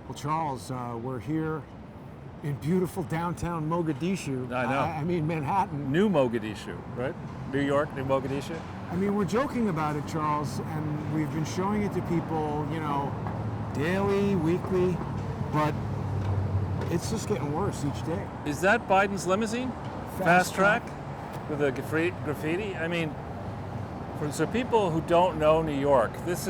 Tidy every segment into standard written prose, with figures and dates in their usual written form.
Well, Charles, we're here in beautiful downtown Mogadishu. I know. I mean, Manhattan. New Mogadishu, right? New York, New Mogadishu. I mean, we're joking about it, Charles, and we've been showing it to people, daily, weekly, but it's just getting worse each day. Is that Biden's limousine? Fast track? With the graffiti? I mean, so people who don't know New York, this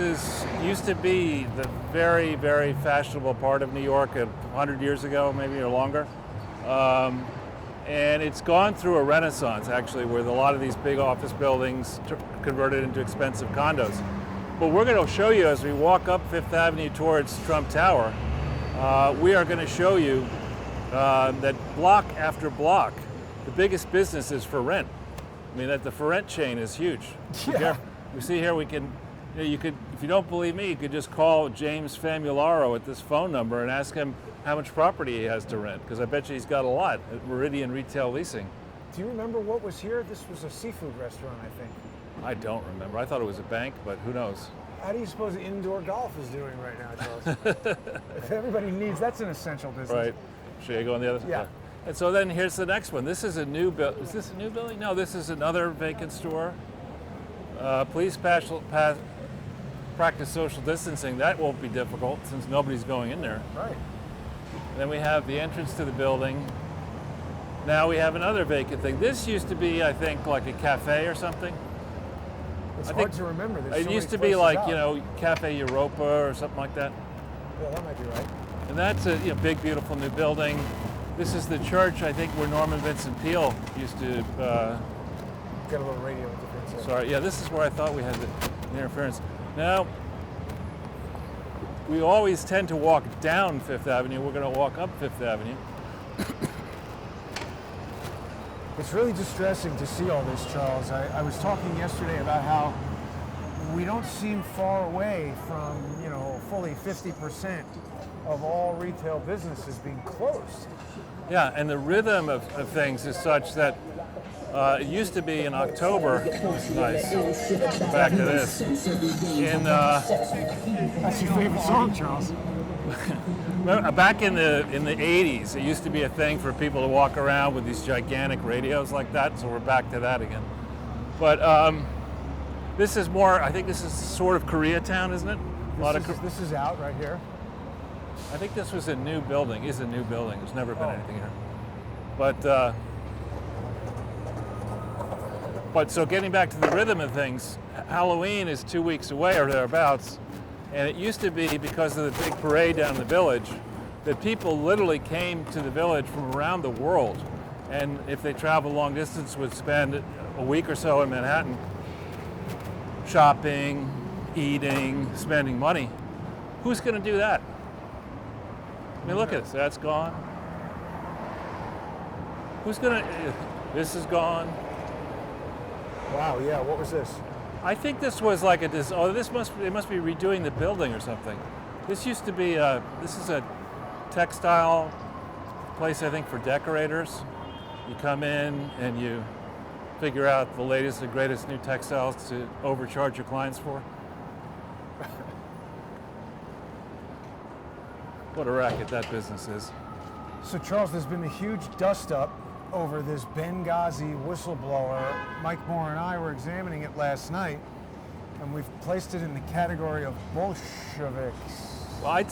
used to be the very, very fashionable part of New York 100 years ago, maybe, or longer. And it's gone through a renaissance, actually, where a lot of these big office buildings converted into expensive condos. But we're going to show you as we walk up Fifth Avenue towards Trump Tower, we are going to show you that block after block, the biggest business is for rent. I mean, the for rent chain is huge. Yeah. We see here you could, if you don't believe me, you could just call James Famularo at this phone number and ask him how much property he has to rent, because I bet you he's got a lot at Meridian Retail Leasing. Do you remember what was here? This was a seafood restaurant, I think. I don't remember. I thought it was a bank, but who knows? How do you suppose indoor golf is doing right now, Charles? If everybody needs, that's an essential business. Right. Should I go on the other side? Yeah. And so then here's the next one. This is a new building. Is this a new building? No, this is another vacant store. Please practice social distancing. That won't be difficult since nobody's going in there. Right. Then we have the entrance to the building. Now we have another vacant thing. This used to be, I think, like a cafe or something. It's hard to remember. It used to be like, Cafe Europa or something like that. Yeah, that might be right. And that's a big, beautiful new building. This is the church, I think, where Norman Vincent Peale used to. Got a little radio interference there. Sorry, yeah, this is where I thought we had the interference. Now, we always tend to walk down Fifth Avenue. We're going to walk up Fifth Avenue. It's really distressing to see all this, Charles. I was talking yesterday about how we don't seem far away from, fully 50% of all retail businesses being closed. Yeah, and the rhythm of things is such that it used to be in October. Nice. Back to this. That's your favorite song, Charles. Back in the 80s, it used to be a thing for people to walk around with these gigantic radios like that, so we're back to that again. But this is more, I think this is sort of Koreatown, isn't it? This is out right here. I think this was a new building. There's never been anything here. But so getting back to the rhythm of things, Halloween is 2 weeks away or thereabouts. And it used to be, because of the big parade down in the village, that people literally came to the village from around the world. And if they traveled long distance, would spend a week or so in Manhattan shopping, eating, spending money. Who's going to do that? I mean, look at this. That's gone. This is gone. Wow, yeah, what was this? I think this was like they must be redoing the building or something. This used to be this is a textile place, I think, for decorators. You come in and you figure out the latest and greatest new textiles to overcharge your clients for. What a racket that business is. So, Charles, there's been a huge dust-up over this Benghazi whistleblower. Mike Moore and I were examining it last night, and we've placed it in the category of Bolsheviks. Well, I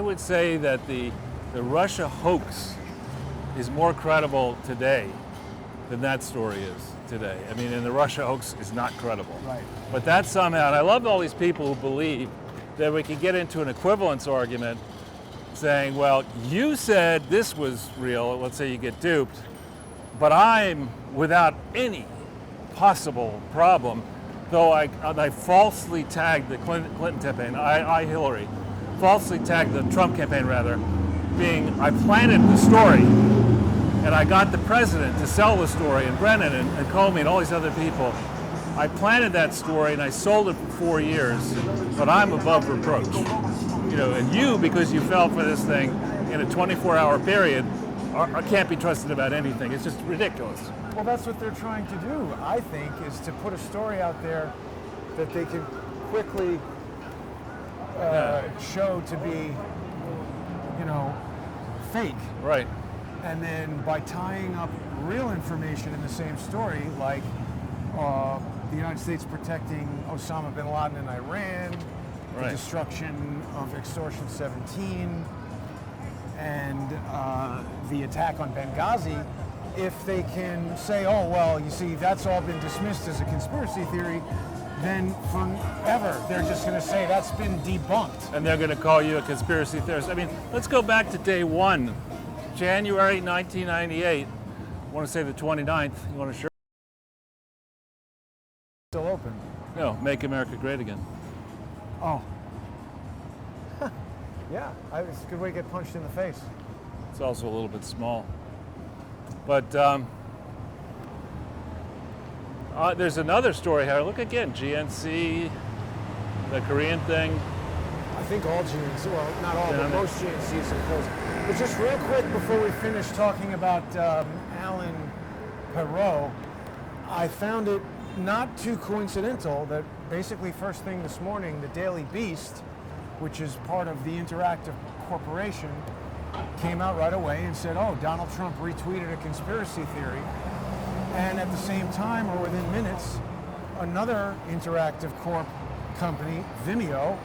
would say that the Russia hoax is more credible today than that story is today. I mean, and the Russia hoax is not credible. Right. But that somehow, and I love all these people who believe that we can get into an equivalence argument saying, well, you said this was real, let's say you get duped, but I'm, without any possible problem, though I falsely tagged the Clinton campaign, Hillary, falsely tagged the Trump campaign rather, I planted the story, and I got the president to sell the story, and Brennan and Comey and all these other people. I planted that story and I sold it for 4 years, but I'm above reproach. And you, because you fell for this thing in a 24-hour period, can't be trusted about anything. It's just ridiculous. Well, that's what they're trying to do, I think, is to put a story out there that they can quickly show to be, fake. Right. And then by tying up real information in the same story, like the United States protecting Osama bin Laden in Iran, the Right. destruction of Extortion 17, and the attack on Benghazi, if they can say, oh, well, you see, that's all been dismissed as a conspiracy theory, then forever they're just going to say that's been debunked. And they're going to call you a conspiracy theorist. I mean, let's go back to day one, January 1998. I want to say the 29th. You want to show? Still open. No, Make America Great Again. Oh. Yeah, it's a good way to get punched in the face. It's also a little bit small. But there's another story here. Look again, GNC, the Korean thing. I think all GNC, well, not all, but most GNCs are closed. But just real quick before we finish talking about Alan Perot, I found it not too coincidental that basically first thing this morning, the Daily Beast, which is part of the Interactive Corporation, came out right away and said, oh, Donald Trump retweeted a conspiracy theory. And at the same time, or within minutes, another Interactive Corp company, Vimeo,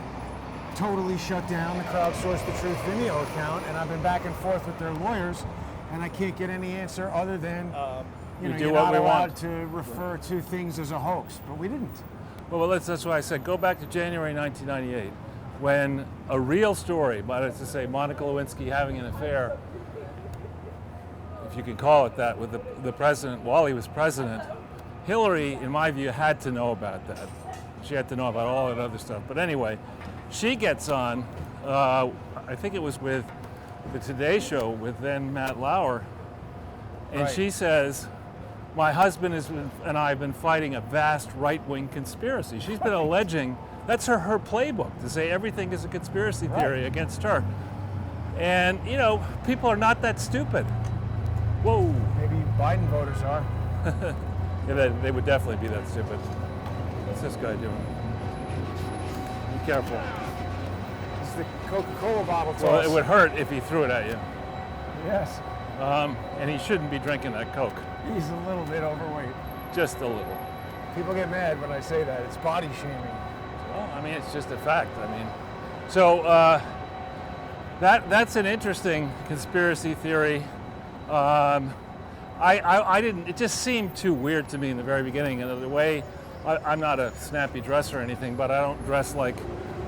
totally shut down the Crowdsource the Truth Vimeo account. And I've been back and forth with their lawyers, and I can't get any answer other than, you're not allowed to refer to things as a hoax. But we didn't. Well, that's why I said go back to January 1998, when a real story, but it's to say Monica Lewinsky having an affair, if you can call it that, with the president while he was president. Hillary, in my view, had to know about that. She had to know about all that other stuff. But anyway, she gets on, I think it was with the Today Show with then Matt Lauer, and Right. she says, my husband and I have been fighting a vast right-wing conspiracy. She's been alleging, that's her playbook, to say everything is a conspiracy theory against her. And, people are not that stupid. Whoa. Maybe Biden voters are. Yeah, they would definitely be that stupid. What's this guy doing? Be careful. It's the Coca-Cola bottle toss. Well, it would hurt if he threw it at you. Yes. And he shouldn't be drinking that Coke. He's a little bit overweight. Just a little. People get mad when I say that. It's body shaming. Well, I mean, it's just a fact. I mean, so that's an interesting conspiracy theory. I didn't. It just seemed too weird to me in the very beginning. And the way I'm not a snappy dresser or anything, but I don't dress like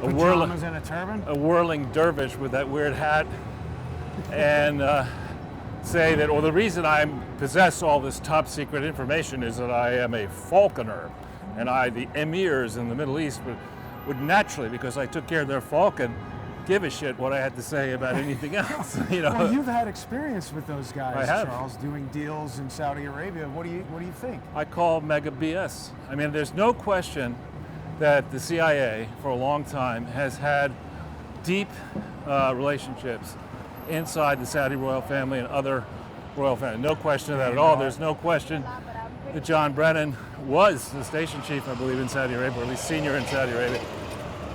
Pajamas and a turban? a whirling dervish with that weird hat, and say that, the reason I possess all this top secret information is that I am a falconer, and the emirs in the Middle East would naturally, because I took care of their falcon, give a shit what I had to say about anything else. Well, you've had experience with those guys, I have. Charles, doing deals in Saudi Arabia. What do you think? I call mega BS. I mean, there's no question that the CIA for a long time has had deep relationships inside the Saudi royal family and other royal families. No question of that at all. There's no question that John Brennan was the station chief, I believe, in Saudi Arabia, or at least senior in Saudi Arabia.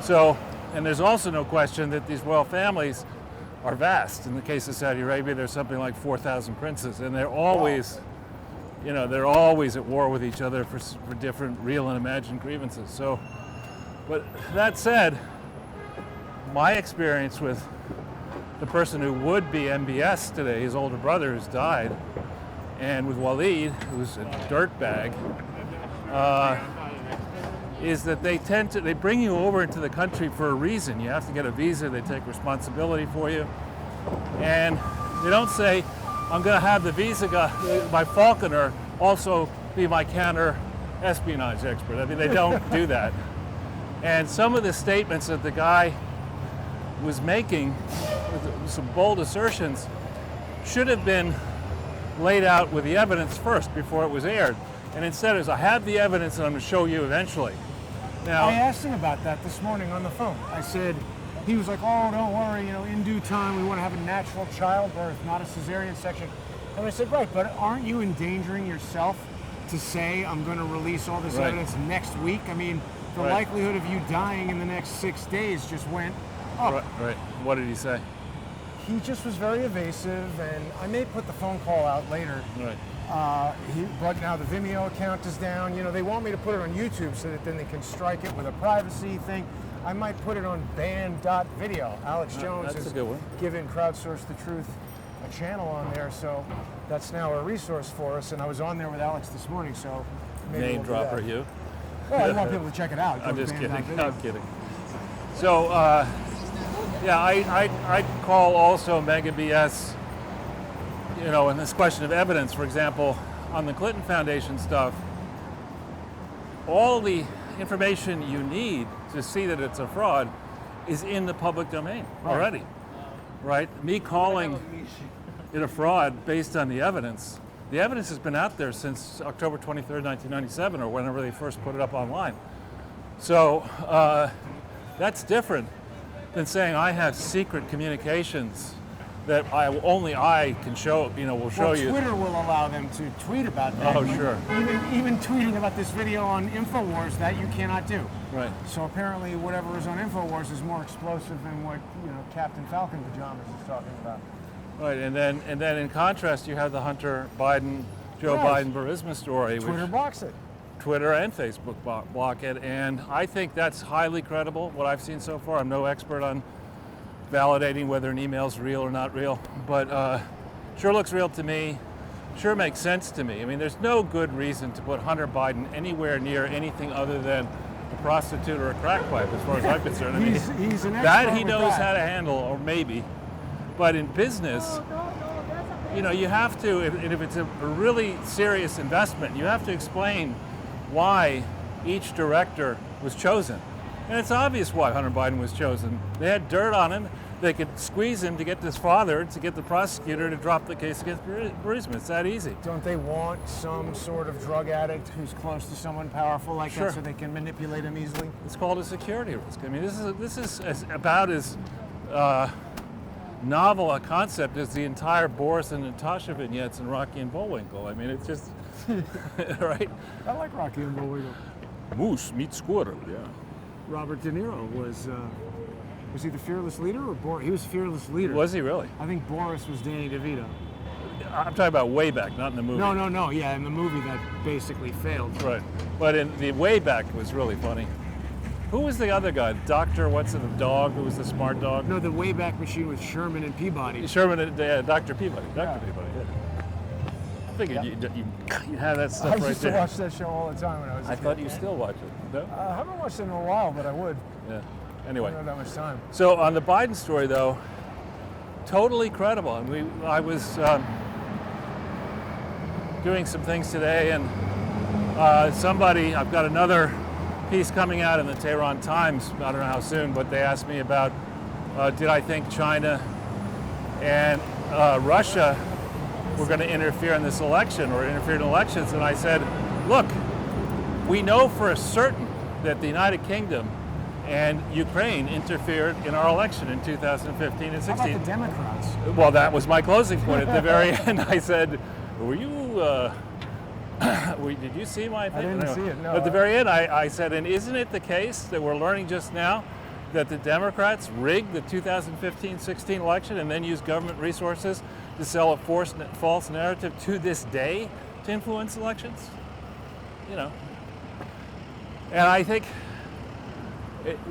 So, and there's also no question that these royal families are vast. In the case of Saudi Arabia, there's something like 4,000 princes, and they're always, they're always at war with each other for different real and imagined grievances. So, but that said, my experience with the person who would be MBS today, his older brother who's died, and with Waleed, who's a dirtbag, is that they bring you over into the country for a reason. You have to get a visa, they take responsibility for you. And they don't say, I'm gonna have the visa guy, my falconer, also be my counter espionage expert. I mean, they don't do that. And some of the statements that the guy was making, with some bold assertions, should have been laid out with the evidence first before it was aired. And instead it was, I have the evidence and I'm going to show you eventually. Now, I asked him about that this morning on the phone. I said, he was like, oh, don't worry, in due time we want to have a natural childbirth, not a cesarean section. And I said, right, but aren't you endangering yourself to say I'm going to release all this Right. evidence next week. I mean, the Right. likelihood of you dying in the next 6 days just went up. Right. What did he say? He just was very evasive, and I may put the phone call out later. Right. But now the Vimeo account is down. You know, they want me to put it on YouTube so that then they can strike it with a privacy thing. I might put it on banned.video. Alex Jones That's has a good one. given Crowdsource the Truth a channel on there, so that's now a resource for us. And I was on there with Alex this morning, so maybe Name we'll do dropper, that. you. Well, I want people to check it out. Go I'm to just kidding. banned.video. I'm kidding. So, yeah, I call also mega BS, you know, in this question of evidence. For example, on the Clinton Foundation stuff, all the information you need to see that it's a fraud is in the public domain already, right? Me calling it a fraud based on the evidence has been out there since October 23rd, 1997, or whenever they first put it up online. So that's different than saying I have secret communications that only I can show, you know, will show Well, you. Twitter will allow them to tweet about that. Oh, sure. Even tweeting about this video on InfoWars, that you cannot do. Right. So apparently whatever is on InfoWars is more explosive than what, you know, Captain Falcon Pajamas is talking about. Right, and then in contrast, you have the Hunter Biden, Joe Right. Biden Burisma story, Twitter which blocks it. Twitter and Facebook block it, and I think that's highly credible. What I've seen so far, I'm no expert on validating whether an email's real or not real, but sure looks real to me. Sure makes sense to me. I mean, there's no good reason to put Hunter Biden anywhere near anything other than a prostitute or a crack pipe, as far as I'm concerned. I mean, He's an expert that he with knows that. how to handle, or maybe. But in business, you know, you have to, if it's a really serious investment, you have to explain why each director was chosen. And it's obvious why Hunter Biden was chosen. They had dirt on him. They could squeeze him to get his father, to get the prosecutor to drop the case against Burisma. It's that easy. Don't they want some sort of drug addict who's close to someone powerful like Sure. that so they can manipulate him easily? It's called a security risk. I mean, this is about as novel a concept as the entire Boris and Natasha vignettes in Rocky and Bullwinkle. I mean, it's just, right? I like Rocky and Bullwinkle. Moose meets squirrel, yeah. Robert De Niro was he the fearless leader or Boris? He was fearless leader. Was he really? I think Boris was Danny DeVito. I'm talking about way back, not in the movie. No. Yeah, in the movie that basically failed. Right. But in the way back was really funny. Who was the other guy? Dr. What's it, the dog? Who was the smart dog? No, the Wayback Machine with Sherman and Peabody. Sherman, Dr. Peabody. Dr. Yeah. Peabody, yeah. I figured you had that stuff I right used to there. watch that show all the time when I was a I kid. thought you still watch it. No? I haven't watched it in a while, but I would. Yeah. I Anyway. don't have that much time. So on the Biden story, though, totally credible. And I was doing some things today, and I've got another piece coming out in the Tehran Times, I don't know how soon, but they asked me about did I think China and Russia were going to interfere in this election or interfere in elections, and I said, look, we know for a certain that the United Kingdom and Ukraine interfered in our election in 2015 and How 16. about the Democrats? Well, that was my closing point at the very end. I said, were you, did you see my opinion? didn't see it, no. At the very end, I said, and isn't it the case that we're learning just now that the Democrats rigged the 2015-16 election and then used government resources to sell a false narrative to this day to influence elections? You know. And I think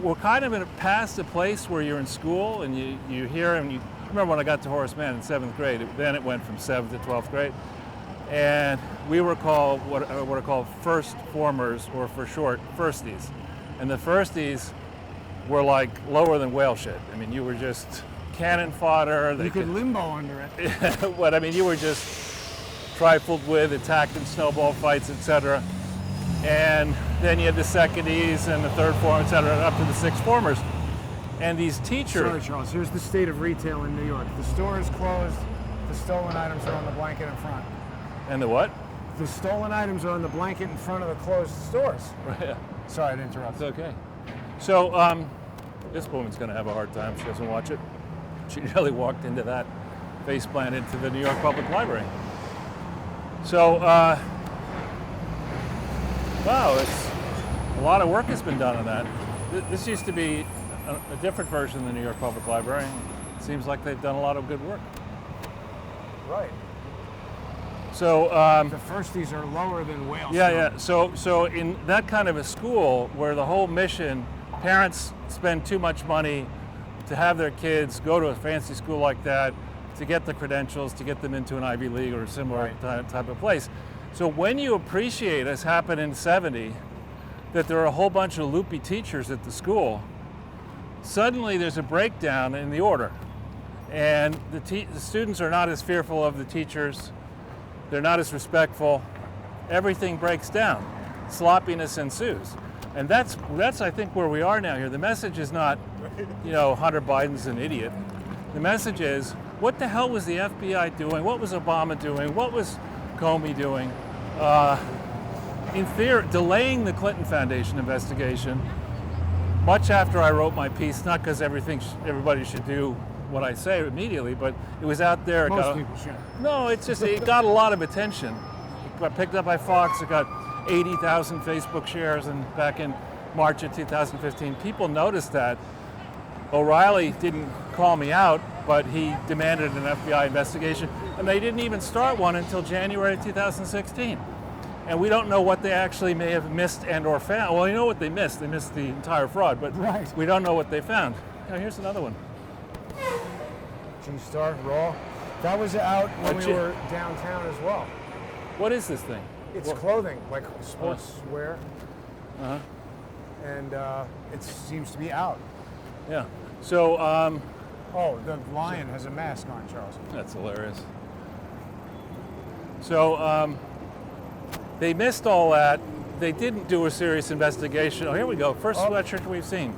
we're kind of past a place where you're in school and you hear, and you remember when I got to Horace Mann in 7th grade, then it went from 7th to 12th grade. And we were called what are called first formers, or for short, firsties. And the firsties were like lower than whale shit. I mean, you were just cannon fodder. You could limbo under it. But I mean, you were just trifled with, attacked in snowball fights, etc. And then you had the secondies and the third form, etc., up to the sixth formers. And these teachers. Sorry, Charles. Here's the state of retail in New York. The store is closed. The stolen items are on the blanket in front. And the what? The stolen items are on the blanket in front of the closed stores. Right. Sorry to interrupt. It's okay. So this woman's going to have a hard time. She doesn't watch it. She really walked into that face plant into the New York Public Library. So Wow, it's a lot of work has been done on that. This used to be a different version of the New York Public Library. It seems like they've done a lot of good work. Right. So The firsties are lower than Whale yeah. Street. So in that kind of a school where the whole mission, parents spend too much money to have their kids go to a fancy school like that, to get the credentials, to get them into an Ivy League or a similar type of place. So when you appreciate, as happened in '70, that there are a whole bunch of loopy teachers at the school, suddenly there's a breakdown in the order. And the students are not as fearful of the teachers, they're not as respectful, everything breaks down, sloppiness ensues. And that's I think where we are now here. The message is not, Hunter Biden's an idiot. The message is, what the hell was the FBI doing? What was Obama doing? What was Comey doing? In theory, delaying the Clinton Foundation investigation, much after I wrote my piece, not because everybody should do what I say immediately, but it was out there. Most people should. No, it got a lot of attention. It got picked up by Fox. It got 80,000 Facebook shares, and back in March of 2015, people noticed that. O'Reilly didn't call me out, but he demanded an FBI investigation, and they didn't even start one until January 2016. And we don't know what they actually may have missed and or found. Well, you know what they missed. They missed the entire fraud, but Right. we don't know what they found. Now, here's another one. G-Star, Raw. That was out when we G- were downtown as well. What is this thing? It's clothing, like sportswear, Uh-huh. and it seems to be out. Yeah. So, Oh, the lion has a mask on, Charles. that's hilarious. So, they missed all that. They didn't do a serious investigation. Oh, here we go. First sweatshirt we've seen.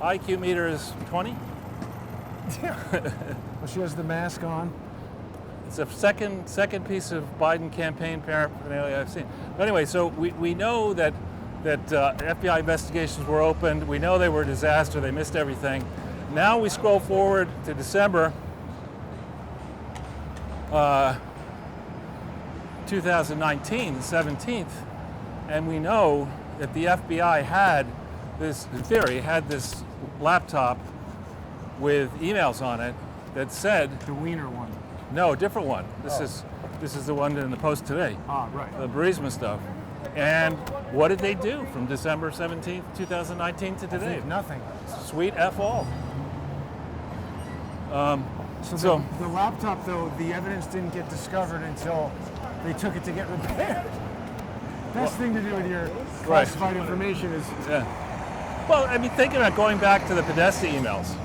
IQ meter is 20. Well, she has the mask on. It's a second piece of Biden campaign paraphernalia I've seen. But anyway, so we know that FBI investigations were opened. We know they were a disaster. They missed everything. Now we scroll forward to December 2019, the 17th, and we know that the FBI had this, in theory, had this laptop with emails on it that said, The wiener one. no, different one. This is the one in the Post today. Right. The Burisma stuff. And what did they do from December 17th, 2019 to today? Nothing. Sweet F all. So the laptop, though, the evidence didn't get discovered until they took it to get repaired. Best thing to do with your classified information is Yeah. Well, I mean, think about going back to the Podesta emails.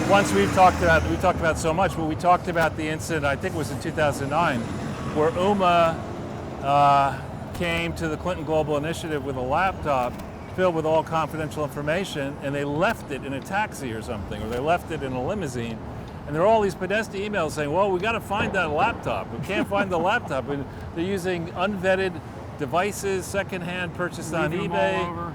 Once we talked about so much, but we talked about the incident, I think it was in 2009, where UMA came to the Clinton Global Initiative with a laptop filled with all confidential information, and they left it in a taxi or something, or they left it in a limousine. And there are all these Podesta emails saying, well, we got to find that laptop. We can't find the laptop. And they're using unvetted devices, secondhand, purchased on leaving them eBay. all over.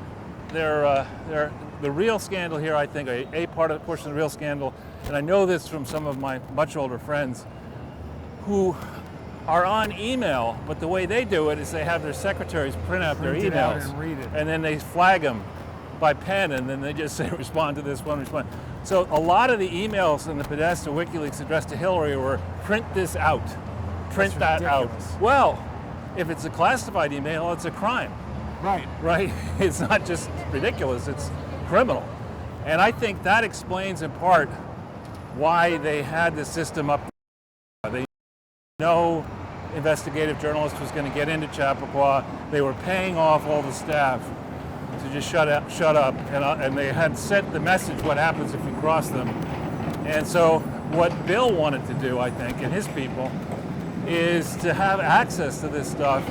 They're the real scandal here, I think, a portion of the real scandal, and I know this from some of my much older friends who are on email, but the way they do it is they have their secretaries print out their Print it out emails and read it. and then they flag them by pen, and then they just say respond to this one, respond. So a lot of the emails in the Podesta WikiLeaks addressed to Hillary were print this out, print That's that out. ridiculous. Well, if it's a classified email, it's a crime. Right? It's not just ridiculous, it's criminal. And I think that explains in part why they had the system up. They no investigative journalist was going to get into Chappaqua. They were paying off all the staff to just shut up, and they had sent the message, what happens if you cross them. And so what Bill wanted to do, I think, and his people, is to have access to this stuff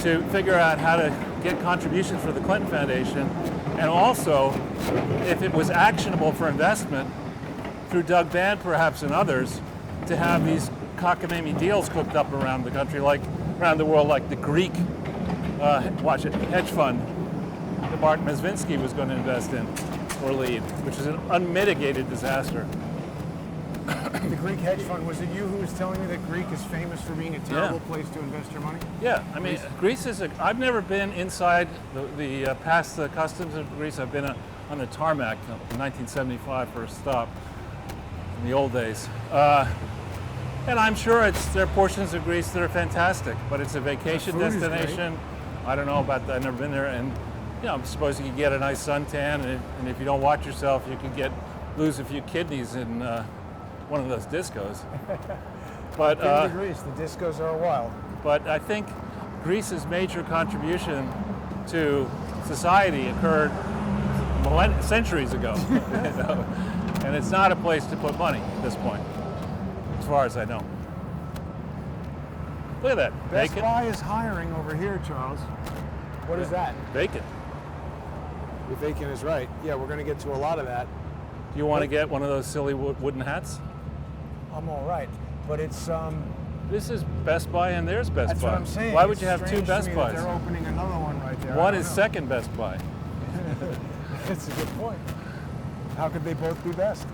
to figure out how to get contributions for the Clinton Foundation, and also, if it was actionable for investment, through Doug Band perhaps and others, to have these cockamamie deals cooked up around the country, like around the world, like the Greek, hedge fund that Mark Mezvinsky was going to invest in or lead, which is an unmitigated disaster. the Greek hedge fund, was it you who was telling me that Greek is famous for being a terrible place to invest your money? Yeah, I mean, Greece is I've never been inside past the customs of Greece. I've been on the tarmac in 1975 for a stop in the old days. And I'm sure there are portions of Greece that are fantastic, but it's a vacation destination. I don't know about that, I've never been there. And I suppose you could get a nice suntan, and if you don't watch yourself, you could lose a few kidneys in one of those discos. But in Greece, the discos are wild. But I think Greece's major contribution to society occurred centuries ago, and it's not a place to put money at this point, as far as I know. Look at that. Best Buy is hiring over here, Charles. What is that? Bacon. If bacon is right. Yeah, we're going to get to a lot of that. Do you want to get one of those silly wooden hats? I'm all right, but it's This is Best Buy and there's Best Buy. That's what I'm saying. Why would you have two Best Buys? They're opening another one right there. One is second Best Buy. That's a good point. How could they both be best?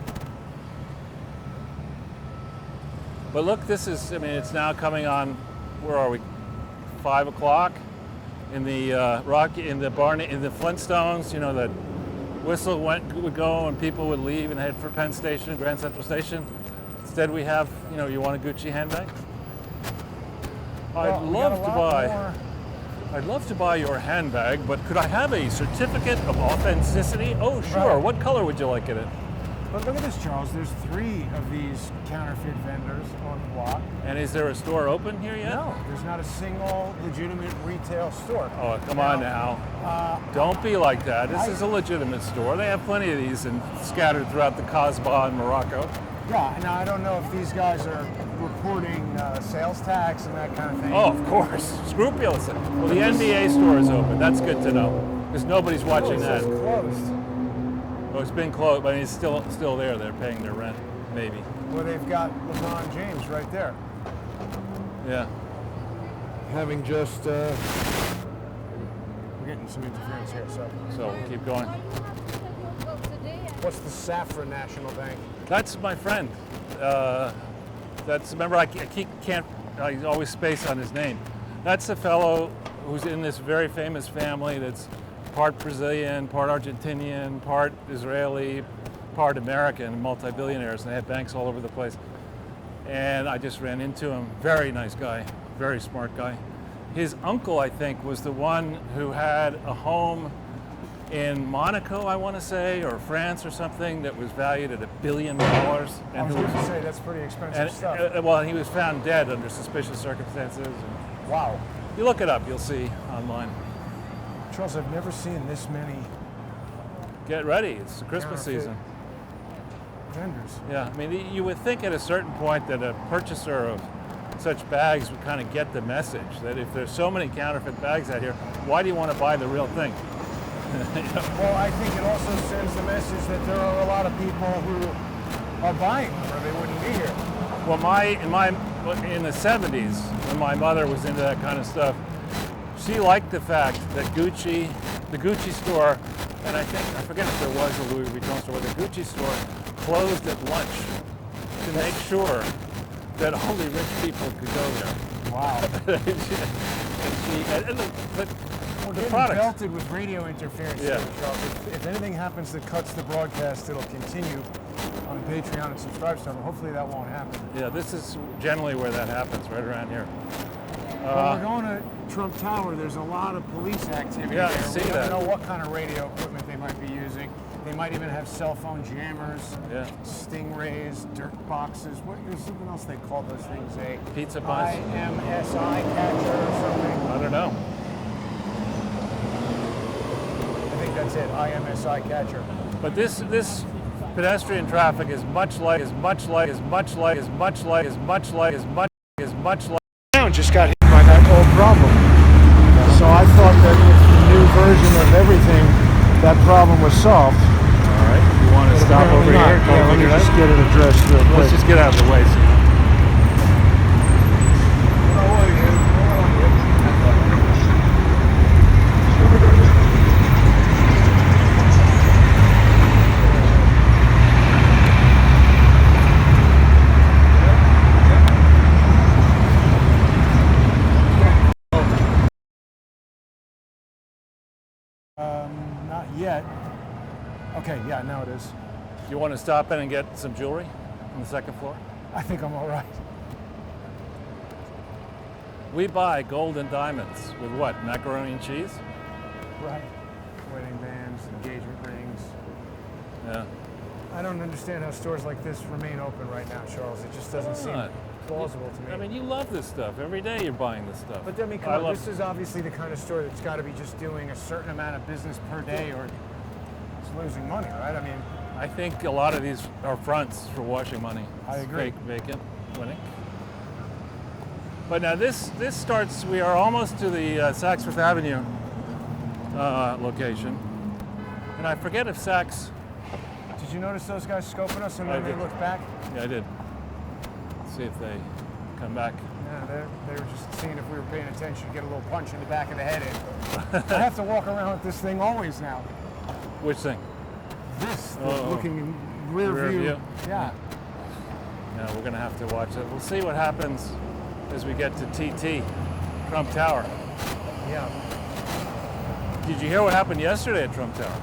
But look, it's now coming on, where are we? 5 o'clock in the in the Flintstones, that whistle would go and people would leave and head for Penn Station, Grand Central Station. Instead we have, you want a Gucci handbag? I'd love to buy your handbag, but could I have a certificate of authenticity? Oh, sure. Right. What color would you like it in? But look at this, Charles. There's 3 of these counterfeit vendors on the block. And is there a store open here yet? No, there's not a single legitimate retail store. Oh, come on now. Don't be like that. This is a legitimate store. They have plenty of these scattered throughout the Kasbah in Morocco. Yeah, now I don't know if these guys are reporting sales tax and that kind of thing. Oh, of course. Scrupulously. Well, the NBA store is open. That's good to know, because nobody's watching that. It's closed. Oh, it's been closed, but it's still there. They're paying their rent, maybe. Well, they've got LeBron James right there. Yeah. Having just... we're getting some interference here, so we'll keep going. What's the Safra National Bank? That's my friend. Remember, I always space on his name. That's the fellow who's in this very famous family that's part Brazilian, part Argentinian, part Israeli, part American, multi-billionaires, and they have banks all over the place. And I just ran into him. Very nice guy, very smart guy. His uncle, I think, was the one who had a home in Monaco, I want to say, or France or something, that was valued at $1 billion. I was going to say, that's pretty expensive stuff. Well, he was found dead under suspicious circumstances. Wow. You look it up, you'll see online. Charles, I've never seen this many. Get ready, it's the Christmas season. Vendors. Yeah, I mean, you would think at a certain point that a purchaser of such bags would kind of get the message that if there's so many counterfeit bags out here, why do you want to buy the real thing? Well, I think it also sends the message that there are a lot of people who are buying them, or they wouldn't be here. Well, in the 70s, when my mother was into that kind of stuff, she liked the fact that the Gucci store, and I forget if there was a Louis Vuitton store, but the Gucci store closed at lunch to make sure that only rich people could go there. Wow. The product belted with radio interference. Yeah. Charles. If anything happens that cuts the broadcast, it'll continue on Patreon and subscribe to them. Hopefully that won't happen. Yeah, this is generally where that happens, right around here. When we're going to Trump Tower, there's a lot of police activity yeah, there. I see We that. don't know what kind of radio equipment they might be using. They might even have cell phone jammers, stingrays, dirt boxes. There's something else they call those things, a pizza pies, IMSI catcher or something. I don't know. I think that's it, IMSI catcher. But this pedestrian traffic is much like Just got hit by that old problem. So I thought that with the new version of everything, that problem was solved. All right, you want to stop over here? Yeah, let me just get it addressed real quick. Let's just get out of the way. Not yet. Okay, yeah, now it is. You want to stop in and get some jewelry on the second floor? I think I'm all right. We buy gold and diamonds with what? Macaroni and cheese? Right. Wedding bands, engagement rings. Yeah. I don't understand how stores like this remain open right now, Charles. It just doesn't seem not? plausible to me. I mean, you love this stuff. Every day you're buying this stuff. But I mean, come on, this is obviously the kind of store that's got to be just doing a certain amount of business per day or it's losing money, right? I mean, I think a lot of these are fronts for washing money. I agree. Fake vacant, winning. But now this starts, we are almost to the Saks Fifth Avenue location. And I forget if Saks... Did you notice those guys scoping us and then they looked back? Yeah, I did. Let's see if they come back. Yeah, they were just seeing if we were paying attention, get a little punch in the back of the head in. I have to walk around with this thing always now. Which thing? This, looking in rear view. Yeah. Yeah, we're going to have to watch it. We'll see what happens as we get to TT, Trump Tower. Yeah. Did you hear what happened yesterday at Trump Tower?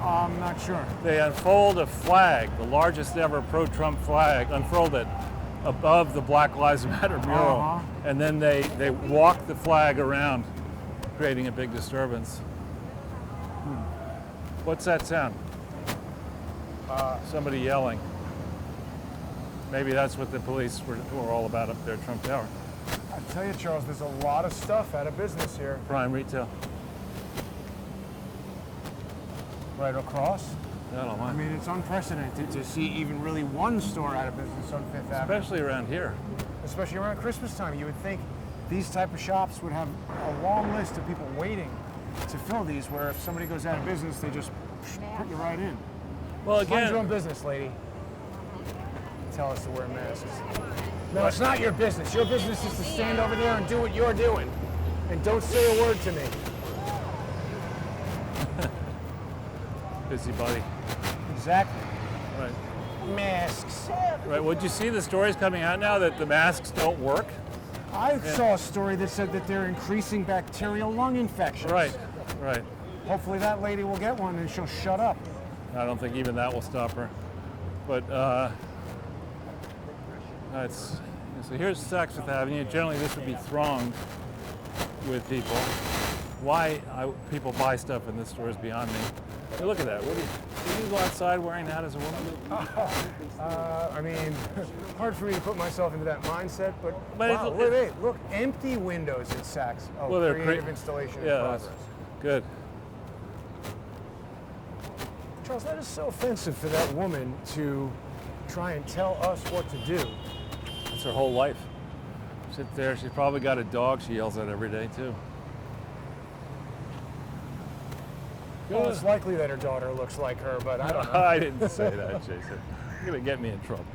I'm not sure. They unfold a flag, the largest ever pro-Trump flag, unfurled it above the Black Lives Matter mural. And then they walk the flag around, creating a big disturbance. What's that sound? Somebody yelling. Maybe that's what the police were all about up there at Trump Tower. I tell you, Charles, there's a lot of stuff out of business here. Prime retail. Right across. I don't mind. I mean, it's unprecedented to see even really one store out of business on Fifth Avenue. Especially around here. Especially around Christmas time. You would think these type of shops would have a long list of people waiting to fill these, where if somebody goes out of business, they just put you right in. Well, Mind again, your own business, lady. Tell us to wear masks. No, it's not your business. Your business is to stand over there and do what you're doing. And don't say a word to me. busybody. Exactly. Right. Masks. Right. Well, did you see the stories coming out now that the masks don't work? I saw a story that said that they're increasing bacterial lung infections. Right. Right. Hopefully that lady will get one and she'll shut up. I don't think even that will stop her. But so here's Saks Fifth Avenue. Generally, this would be thronged with people. Why people buy stuff in this store is beyond me. Hey, look at that. What do you go outside wearing that as a woman? I mean, hard for me to put myself into that mindset, but wow, it's, look, empty windows at Saks. Oh, well, they're creative installation in yeah, progress. Good. Charles, that is so offensive for that woman to try and tell us what to do. That's her whole life. Sit there. She's probably got a dog she yells at every day, too. Well, it's likely that her daughter looks like her, but I don't know. I didn't say that, Jason. You're going to get me in trouble.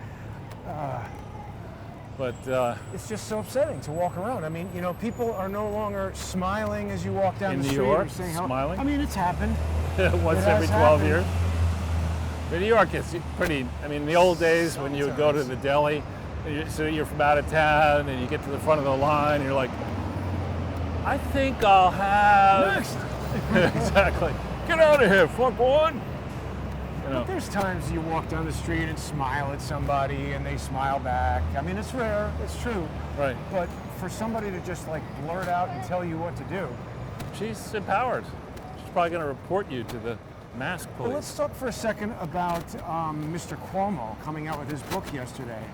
It's just so upsetting to walk around. I mean, you know, people are no longer smiling as you walk down the street. In New York, or saying hello. smiling? I mean, it's happened. Once every 12 years. But New York is pretty, I mean, in the old days when you would go to the deli, so you're from out of town and you get to the front of the line, and you're like, I think I'll have... Next! Exactly. Get out of here, fuck one! You know. But there's times you walk down the street and smile at somebody and they smile back. I mean, it's rare, it's true. Right. But for somebody to just like blurt out and tell you what to do. She's empowered. She's probably going to report you to the mask police. Well, let's talk for a second about Mr. Cuomo coming out with his book yesterday.